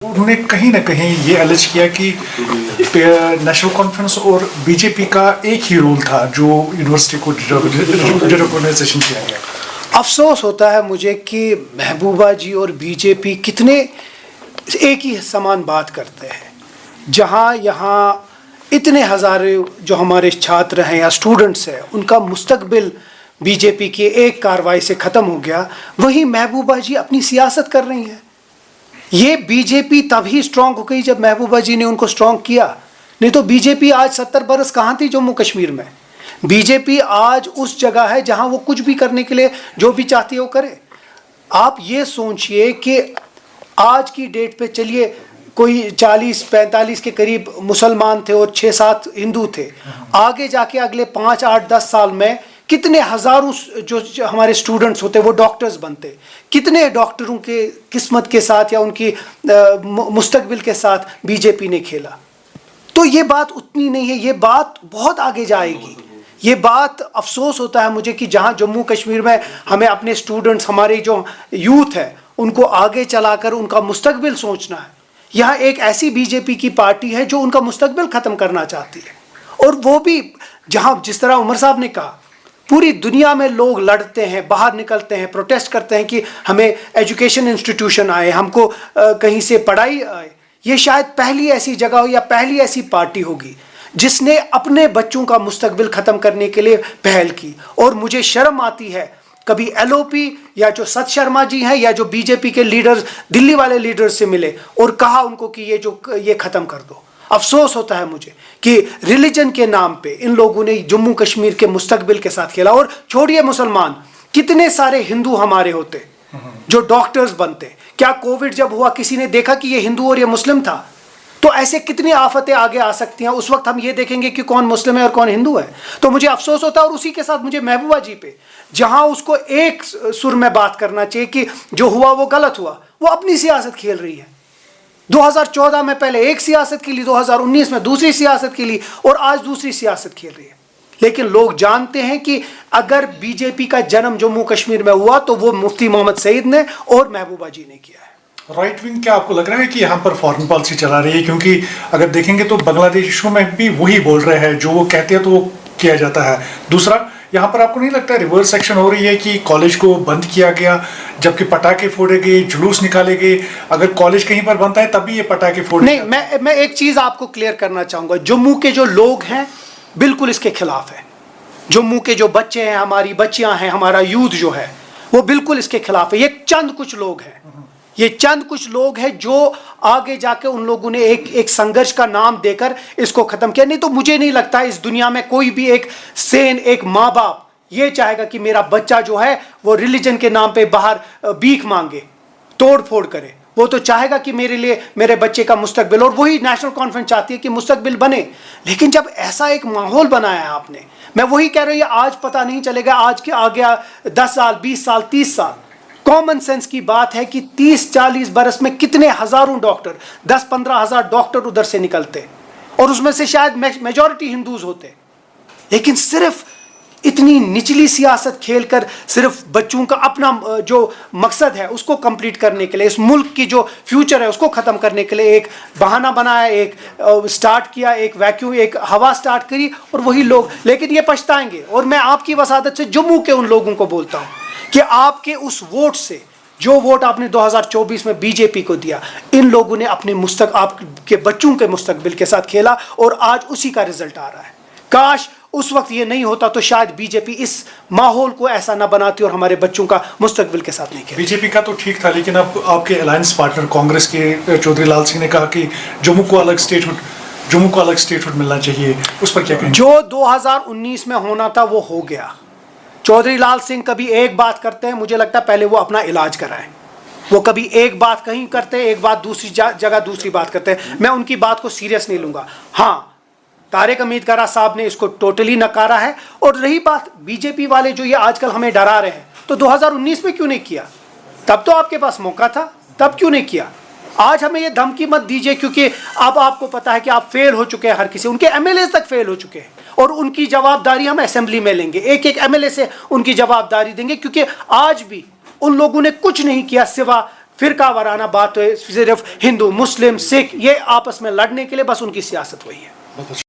انہوں نے کہیں نہ کہیں یہ الج کیا کہ نیشنل کانفرنس اور بی جے پی کا ایک ہی رول تھا جو یونیورسٹی کو ڈیرگنائزیشن کیا گیا. افسوس ہوتا ہے مجھے کہ محبوبہ جی اور بی جے پی کتنے ایک ہی سامان بات کرتے ہیں. جہاں یہاں اتنے ہزارے جو ہمارے چھاتر ہیں یا اسٹوڈنٹس ہیں ان کا مستقبل بی جے پی کی ایک کارروائی سے ختم ہو گیا، وہیں محبوبہ جی اپنی سیاست کر رہی ہیں. یہ بی جے پی تب ہی اسٹرانگ ہو گئی جب محبوبہ جی نے ان کو اسٹرانگ کیا، نہیں تو بی جے پی آج 70 برس کہاں تھی جموں کشمیر میں. بی جے پی آج اس جگہ ہے جہاں وہ کچھ بھی کرنے کے لیے جو بھی چاہتی ہے وہ کرے. آپ یہ سوچئے کہ آج کی ڈیٹ پہ چلیے کوئی 40-45 کے قریب مسلمان تھے اور 6-7 ہندو تھے، آگے جا کے اگلے 5, 8, 10 سال میں کتنے ہزاروں جو ہمارے اسٹوڈنٹس ہوتے وہ ڈاکٹرز بنتے. کتنے ڈاکٹروں کے قسمت کے ساتھ یا ان کی مستقبل کے ساتھ بی جے پی نے کھیلا. تو یہ بات اتنی نہیں ہے، یہ بات بہت آگے جائے گی. یہ بات افسوس ہوتا ہے مجھے کہ جہاں جموں کشمیر میں ہمیں اپنے اسٹوڈنٹس، ہمارے جو یوتھ ہے ان کو آگے چلا کر ان کا مستقبل سوچنا ہے، یہاں ایک ایسی بی جے پی کی پارٹی ہے جو ان کا مستقبل ختم کرنا چاہتی ہے. اور وہ بھی جہاں جس طرح عمر صاحب نے کہا پوری دنیا میں لوگ لڑتے ہیں، باہر نکلتے ہیں، پروٹیسٹ کرتے ہیں کہ ہمیں ایجوکیشن انسٹیٹیوشن آئے، ہم کو کہیں سے پڑھائی آئے. یہ شاید پہلی ایسی جگہ ہو یا پہلی ایسی پارٹی ہوگی جس نے اپنے بچوں کا مستقبل ختم کرنے کے لیے پہل کی. اور مجھے شرم آتی ہے کبھی ایل او پی یا جو ست شرما جی ہیں یا جو بی جے پی کے لیڈرز دلی والے لیڈرز سے ملے اور کہا ان کو کہ یہ ختم کر دو. افسوس ہوتا ہے مجھے کہ ریلیجن کے نام پہ ان لوگوں نے جموں کشمیر کے مستقبل کے ساتھ کھیلا. اور چھوڑیے مسلمان، کتنے سارے ہندو ہمارے ہوتے جو ڈاکٹرز بنتے. کیا کووڈ جب ہوا کسی نے دیکھا کہ یہ ہندو اور یہ مسلم تھا؟ تو ایسے کتنی آفتیں آگے آ سکتی ہیں. اس وقت ہم یہ دیکھیں گے کہ کون مسلم ہے اور کون ہندو ہے. تو مجھے افسوس ہوتا ہے. اور اسی کے ساتھ مجھے محبوبہ جی پہ جہاں اس کو ایک سر میں بات کرنا چاہیے کہ جو ہوا وہ غلط ہوا، وہ اپنی سیاست کھیل رہی ہے. 2014 میں پہلے ایک سیاست کے لیے، 2019 میں دوسری سیاست کے لیے، اور آج دوسری سیاست کھیل رہی ہے. لیکن لوگ جانتے ہیں کہ اگر بی جے پی کا جنم جموں کشمیر میں ہوا تو وہ مفتی محمد سعید نے اور محبوبہ جی نے کیا ہے. رائٹ ونگ کیا آپ کو لگ رہا ہے کہ یہاں پر فارن پالیسی چلا رہی ہے؟ کیونکہ اگر دیکھیں گے تو بنگلہ دیشوں میں بھی وہی بول رہے ہیں، جو وہ کہتے ہیں تو وہ کیا جاتا ہے. دوسرا، یہاں پر آپ کو نہیں لگتا ریورس ایکشن ہو رہی ہے کہ کالج کو بند کیا گیا جبکہ پٹاخے پھوڑے گئے، جلوس نکالے گئے؟ اگر کالج کہیں پر بنتا ہے تب بھی یہ پٹاخے پھوڑے نہیں. میں ایک چیز آپ کو کلیئر کرنا چاہوں گا. جموں کے جو لوگ ہیں بالکل اس کے خلاف ہے. جموں کے جو بچے ہیں، ہماری بچیاں ہیں، ہمارا یوتھ جو ہے وہ بالکل اس کے خلاف ہے. یہ چند کچھ لوگ ہیں، یہ چند کچھ لوگ ہیں جو آگے جا کے ان لوگوں نے ایک سنگرش کا نام دے کر اس کو ختم کیا. نہیں تو مجھے نہیں لگتا اس دنیا میں کوئی بھی ایک ایک ماں باپ یہ چاہے گا کہ میرا بچہ جو ہے وہ ریلیجن کے نام پہ باہر بھیک مانگے، توڑ پھوڑ کرے. وہ تو چاہے گا کہ میرے لیے میرے بچے کا مستقبل، اور وہی نیشنل کانفرنس چاہتی ہے کہ مستقبل بنے. لیکن جب ایسا ایک ماحول بنایا ہے آپ نے، میں وہی کہہ رہی ہوں، آج پتہ نہیں چلے گا آج کے آگے 10 سال 20 سال 30 سال. کامن سینس کی بات ہے کہ 30-40 برس میں کتنے ہزاروں ڈاکٹر، 10-15 ہزار ڈاکٹر ادھر سے نکلتے، اور اس میں سے شاید میجورٹی ہندوز ہوتے. لیکن صرف اتنی نچلی سیاست کھیل کر صرف بچوں کا اپنا جو مقصد ہے اس کو کمپلیٹ کرنے کے لیے، اس ملک کی جو فیوچر ہے اس کو ختم کرنے کے لیے ایک بہانہ بنایا، ایک سٹارٹ کیا، ایک ویکیوم، ایک ہوا سٹارٹ کری، اور وہی لوگ لیکن یہ پچھتائیں گے. اور میں آپ کی وسادت سے جموں کے ان لوگوں کو بولتا ہوں کہ آپ کے اس ووٹ سے، جو ووٹ آپ نے 2024 میں بی جے پی کو دیا، ان لوگوں نے اپنے آپ کے بچوں کے مستقبل کے ساتھ کھیلا، اور آج اسی کا رزلٹ آ رہا ہے. کاش اس وقت یہ نہیں ہوتا تو شاید بی جے پی اس ماحول کو ایسا نہ بناتی اور ہمارے بچوں کا مستقبل کے ساتھ نہیں کھیلتی. بی جے پی کا تو ٹھیک تھا، لیکن اب آپ کے الائنس پارٹنر کانگریس کے چودھری لال سنگھ نے کہا کہ جموں کو الگ اسٹیٹ ہوڈ ملنا چاہیے. اس پر کیا کہیں؟ جو 2019 میں ہونا تھا وہ ہو گیا. چودھری لال سنگھ کبھی ایک بات کرتے ہیں، مجھے لگتا ہے پہلے وہ اپنا علاج کرائیں. وہ کبھی ایک بات کہیں کرتے ہیں، ایک بات دوسری جگہ دوسری بات کرتے ہیں. میں ان کی بات کو سیریس نہیں لوں گا. ہاں، طارق حمید کارا صاحب نے اس کو ٹوٹلی نکارا ہے. اور رہی بات بی جے پی والے جو یہ آج کل ہمیں ڈرا رہے ہیں، تو 2019 میں کیوں نہیں کیا؟ تب تو آپ کے پاس موقع تھا، تب کیوں نہیں کیا؟ آج ہمیں یہ دھمکی مت دیجیے، کیونکہ اب آپ کو پتا ہے کہ آپ فیل ہو چکے ہیں. ہر کسی، ان کے ایم ایل اے تک فیل ہو چکے ہیں، اور ان کی جواب داری ہم اسمبلی میں لیں گے. ایک ایم ایل اے سے ان کی جواب داری دیں گے، کیونکہ آج بھی ان لوگوں نے کچھ نہیں کیا سوا فرقہ وارانہ بات ہے، صرف ہندو مسلم سکھ یہ آپس میں لڑنے کے لیے بس ان کی سیاست وہی ہے.